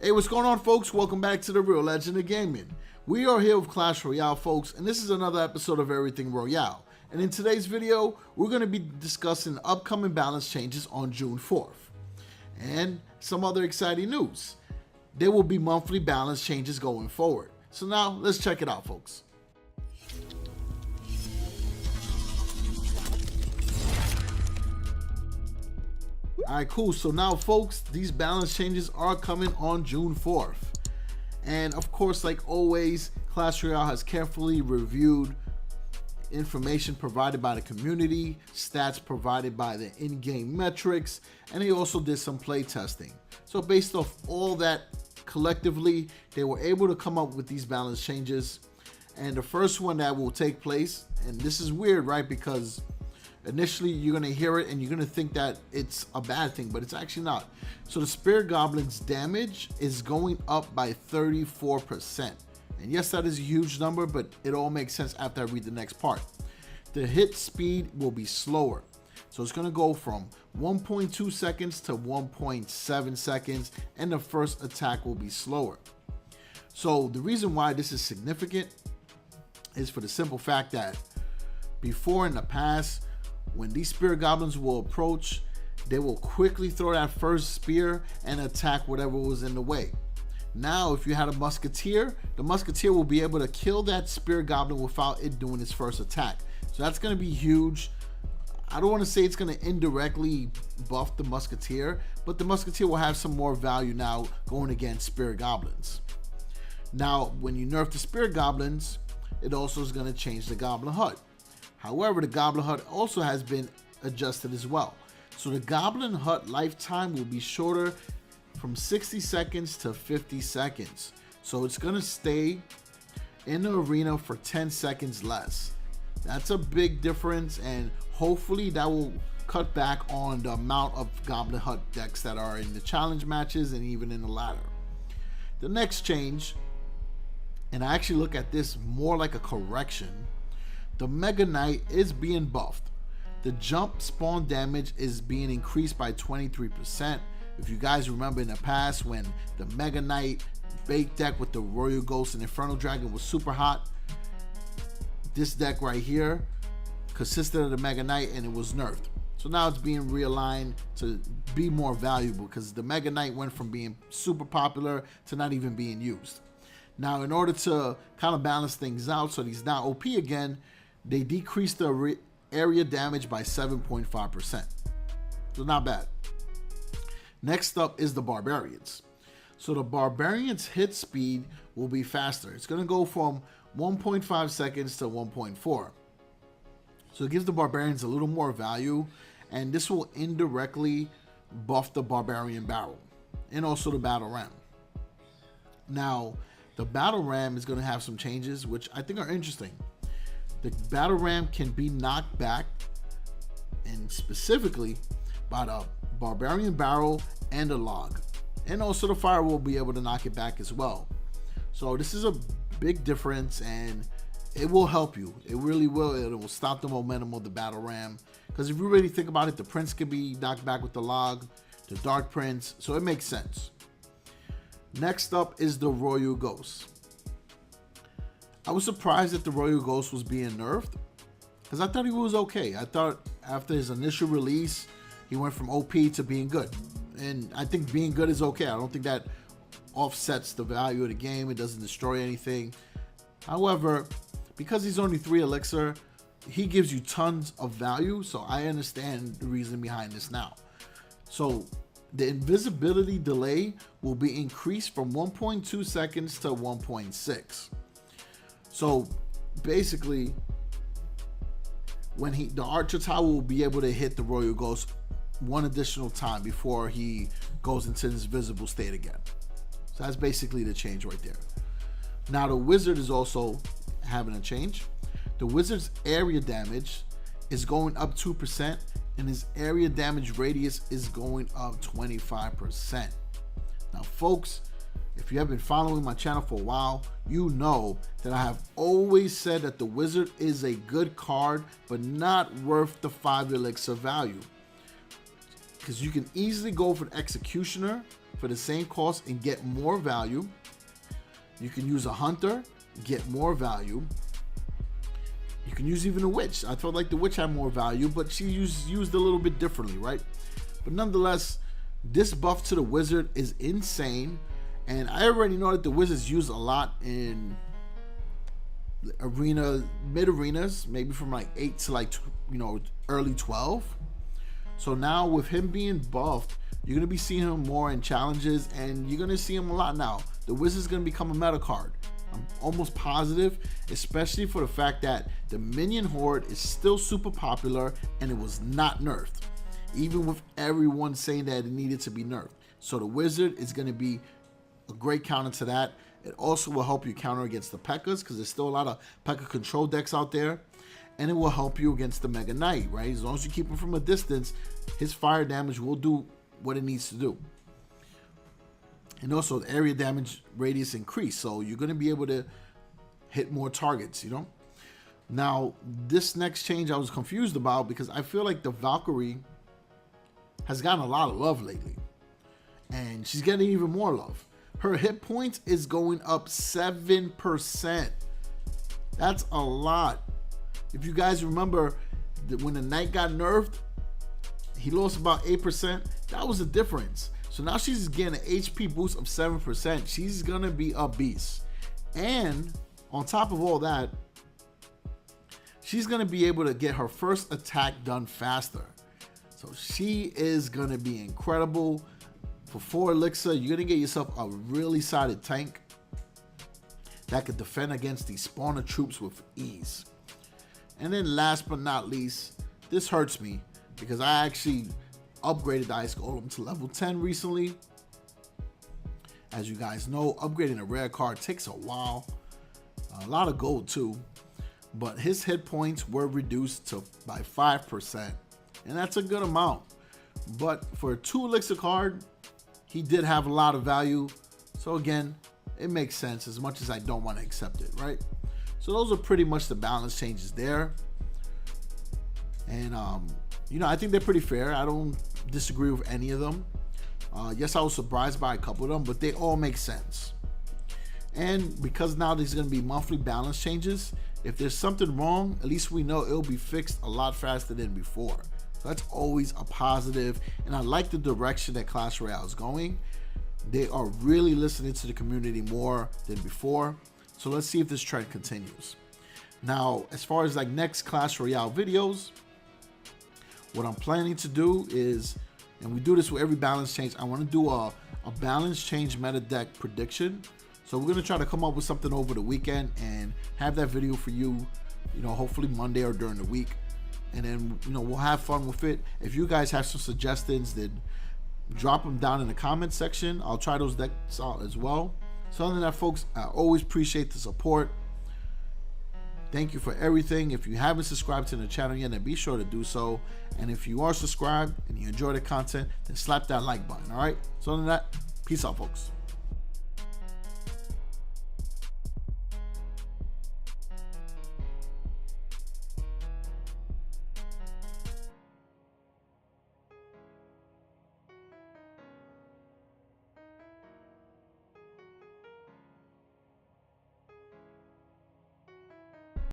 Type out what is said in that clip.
Hey, what's going on, folks? Welcome back to the Real Legend of Gaming. We are here with Clash Royale, folks, and this is another episode of Everything Royale. And in today's video, we're going to be discussing upcoming balance changes on June 4th. And some other exciting news. There will be monthly balance changes going forward. So now, let's check it out, folks. Alright, cool. So now, folks, these balance changes are coming on June 4th. And of course, like always, Clash Royale has carefully reviewed information provided by the community, stats provided by the in-game metrics, and they also did some play testing. So based off all that collectively, they were able to come up with these balance changes. And the first one that will take place, and this is weird, right? Because initially you're going to hear it and you're going to think that it's a bad thing, but it's actually not. So the Spirit Goblin's damage is going up by 34%. And yes, that is a huge number, but it all makes sense after I read the next part. The hit speed will be slower. So it's going to go from 1.2 seconds to 1.7 seconds, and the first attack will be slower. So the reason why this is significant is for the simple fact that before in the past, when these Spirit Goblins will approach, they will quickly throw that first spear and attack whatever was in the way. Now, if you had a Musketeer, the Musketeer will be able to kill that Spirit Goblin without it doing its first attack. So that's going to be huge. I don't want to say it's going to indirectly buff the Musketeer, but the Musketeer will have some more value now going against Spirit Goblins. Now, when you nerf the Spirit Goblins, it also is going to change the Goblin HUD. However, the Goblin HUD also has been adjusted as well. So the Goblin HUD lifetime will be shorter from 60 seconds to 50 seconds. So it's going to stay in the arena for 10 seconds less. That's a big difference, and hopefully that will cut back on the amount of Goblin HUD decks that are in the challenge matches and even in the ladder. The next change, and I actually look at this more like a correction, the Mega Knight is being buffed. The jump spawn damage is being increased by 23%. If you guys remember in the past when the Mega Knight bait deck with the Royal Ghost and Infernal Dragon was super hot, this deck right here consisted of the Mega Knight and it was nerfed. So now it's being realigned to be more valuable because the Mega Knight went from being super popular to not even being used. Now, in order to kind of balance things out so he's not OP again, they decreased the area damage by 7.5%. So not bad. Next up is the Barbarians. So the Barbarians hit speed will be faster. It's going to go from 1.5 seconds to 1.4. So it gives the Barbarians a little more value, and this will indirectly buff the Barbarian Barrel and also the Battle Ram. Now, the Battle Ram is going to have some changes, which I think are interesting. The Battle Ram can be knocked back, and specifically by the Barbarian Barrel and the Log. And also the Fire will be able to knock it back as well. So this is a big difference, and it will help you. It really will. It will stop the momentum of the Battle Ram. Because if you really think about it, the Prince can be knocked back with the Log, the Dark Prince, so it makes sense. Next up is the Royal Ghost. I was surprised that the Royal Ghost was being nerfed because I thought he was okay. I thought after his initial release, he went from OP to being good. And I think being good is okay. I don't think that offsets the value of the game. It doesn't destroy anything. However, because he's only 3 elixir, he gives you tons of value. So I understand the reason behind this now. So the invisibility delay will be increased from 1.2 seconds to 1.6. So basically, when the Archer Tower will be able to hit the Royal Ghost one additional time before he goes into his visible state again. So that's basically the change right there. Now the Wizard is also having a change. The Wizard's area damage is going up 2%, and his area damage radius is going up 25%. Now, folks, if you have been following my channel for a while, you know that I have always said that the Wizard is a good card, but not worth the 5 elixir value. Because you can easily go for the Executioner for the same cost and get more value. You can use a hunter, get more value. You can use even a witch. I felt like the witch had more value, but she used a little bit differently, right? But nonetheless, this buff to the wizard is insane. And I already know that the wizards use a lot in mid arenas, maybe from like 8 to like, early 12. So now with him being buffed, you're going to be seeing him more in challenges, and you're going to see him a lot now. The wizard's going to become a meta card. I'm almost positive, especially for the fact that the minion horde is still super popular and it was not nerfed, even with everyone saying that it needed to be nerfed. So the wizard is going to be a great counter to that. It also will help you counter against the P.E.K.K.A.s, because there's still a lot of P.E.K.K.A. control decks out there. And it will help you against the Mega Knight, right? As long as you keep him from a distance, his fire damage will do what it needs to do. And also the area damage radius increase, so you're going to be able to hit more targets, Now, this next change I was confused about, because I feel like the Valkyrie has gotten a lot of love lately. And she's getting even more love. Her hit points is going up 7%. That's a lot. If you guys remember that when the Knight got nerfed, he lost about 8%. That was the difference. So now she's getting an HP boost of 7%. She's going to be a beast. And on top of all that, she's going to be able to get her first attack done faster. So she is going to be incredible. For 4 elixir, you're going to get yourself a really solid tank that could defend against these spawner troops with ease. And then last but not least, this hurts me because I actually upgraded the Ice Golem to level 10 recently. As you guys know, upgrading a rare card takes a while. A lot of gold too. But his hit points were reduced by 5%. And that's a good amount. But for a 2 elixir card, he did have a lot of value. So again, it makes sense as much as I don't want to accept it, right? So those are pretty much the balance changes there. And, I think they're pretty fair. I don't disagree with any of them. Yes, I was surprised by a couple of them, but they all make sense. And because now there's going to be monthly balance changes, if there's something wrong, at least we know it'll be fixed a lot faster than before. So that's always a positive. And I like the direction that Clash Royale is going. They are really listening to the community more than before. So let's see if this trend continues. Now, as far as like next Clash Royale videos, what I'm planning to do is, and we do this with every balance change, I want to do a balance change meta deck prediction. So we're going to try to come up with something over the weekend and have that video for you, hopefully Monday or during the week. And then, we'll have fun with it. If you guys have some suggestions, then drop them down in the comment section. I'll try those decks out as well. So other than that, folks, I always appreciate the support. Thank you for everything. If you haven't subscribed to the channel yet, then be sure to do so. And if you are subscribed and you enjoy the content, then slap that like button, all right? So other than that, peace out, folks.